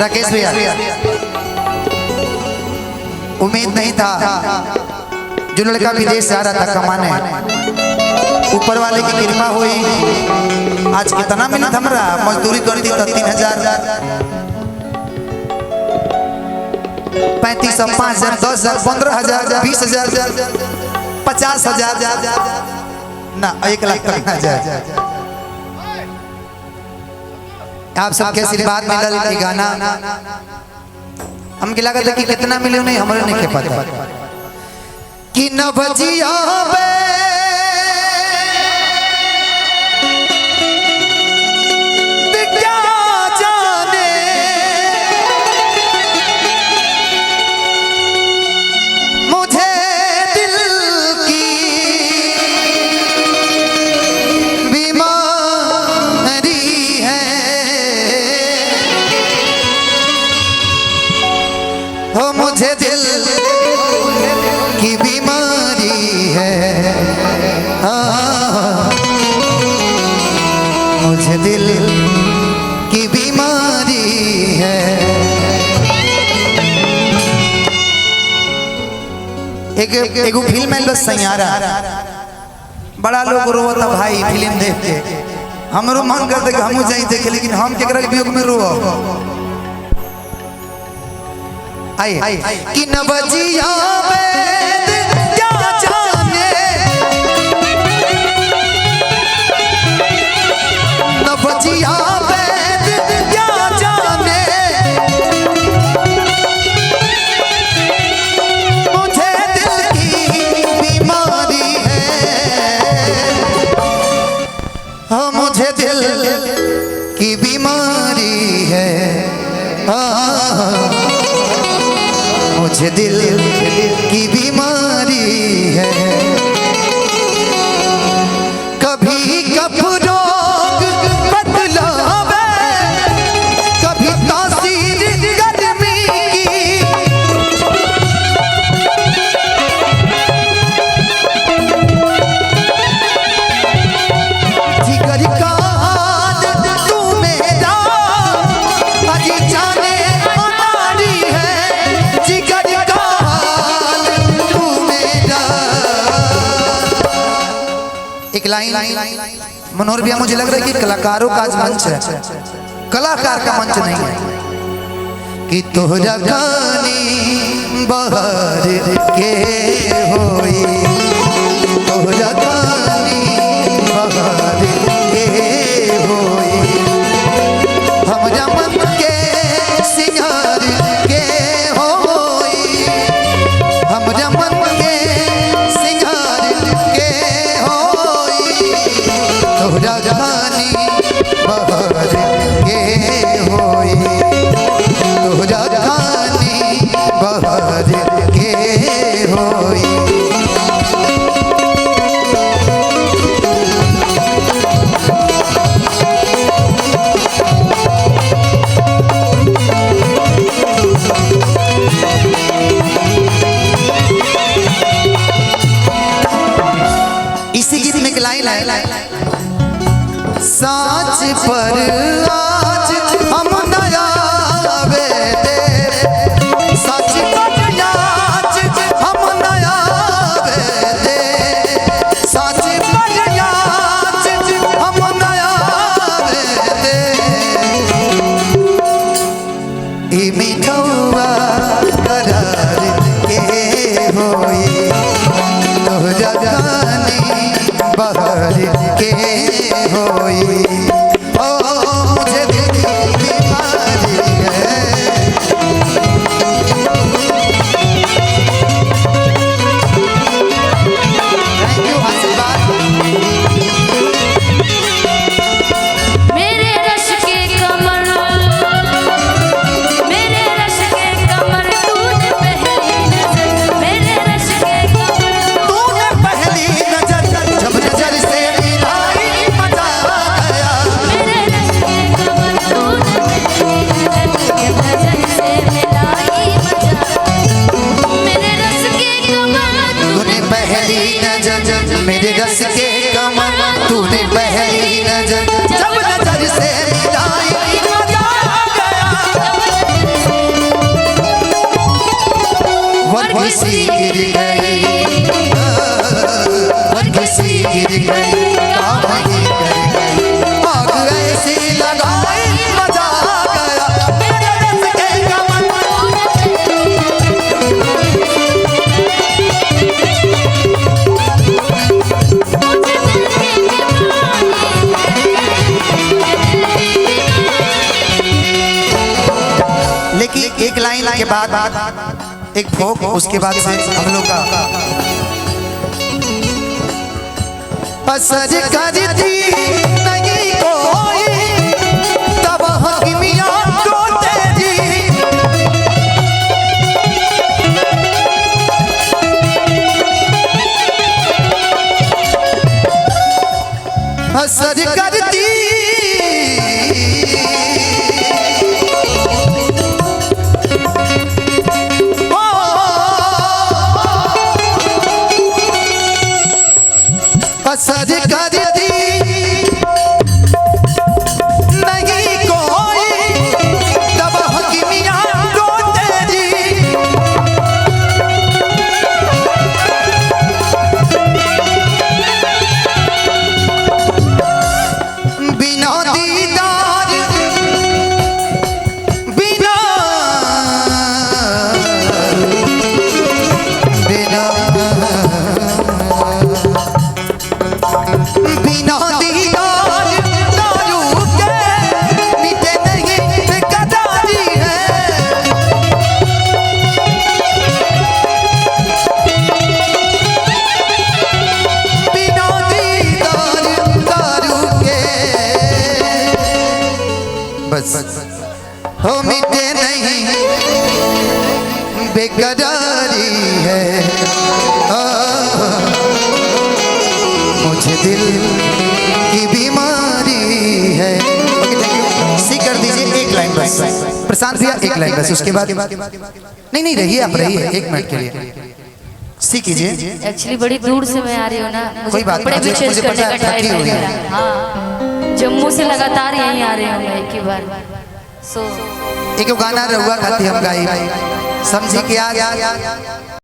राकेश भैया, उम्मीद नहीं था जो लड़का विदेश जा रहा था कमाने, ऊपर वाले की कृपा हुई, आज कितना मिनट हमरा मजदूरी करती तो 3000 3500 5000 10000 15000 20000 50000 ना 1 लाख तक ना जाए। आप सबके आशीर्वाद मिलल कि गाना हमके लगा था कि कितना मिले नहीं हमारे नहीं के पता कि न बजिया मुझे दिल की बीमारी है, मुझे दिल की बीमारी है। एक फिल्म है सैयारा, बड़ा लोग रोता भाई फिल्म देख के, हमरो मन करते कि हम जाई देखे, लेकिन हम केकरा के वियोग में रोब आई कि न बजिया क्या जाने, न बजिया क्या जाने, मुझे दिल की बीमारी है, हाँ मुझे दिल की बीमारी है, मुझे दिल की बीमारी है। कभी कपरोग बदलावे, कभी तासीर गर्मी की, जिगर का हाल तू मेरा अजी जाने हमारी है, जिगर का हाल तू मेरा। एक लाइन मनोहर भैया, मुझे लग रहा है कि कलाकारों का आज मंच है, कलाकार का मंच नहीं है कि तोहरा गानी बहार के होई, तोहरा गानी बहार के होई, हमरा मन के सिंगार के होई, हमरा मन के सिंगार के होई, तोहरा गानी बहार के होई, तोहरा गानी बहार के होई। एक लाइन के बाद एक भोग, उसके बाद से हम लोग का असर करती नहीं कोई तब हकीमियां तो तेरी असर करती असर करती नहीं कोई तब हकीमियां तो तेरी बिना दीदार बिना बिना बिना दीदार दारू के मीठे नहीं बेकरारी है बिना दीदार दारू के बस हो मीठे नहीं बेकरारी है मुझे दिल की बीमारी है। सी कर दीजिए एक लाइन बस प्रशांत भैया, एक लाइन बस, उसके बाद नहीं रहिए, आप रहिए 1 मिनट के लिए सी कीजिए। एक्चुअली बड़ी दूर से मैं आ रही हूँ ना, कोई बात नहीं, मुझे पता है थकी हुई है। हाँ, जम्मू से लगातार यहीं आ रही हूँ मैं एक ही बार। सो एक गाना रहुआ खाती हम गाई समझी कि आ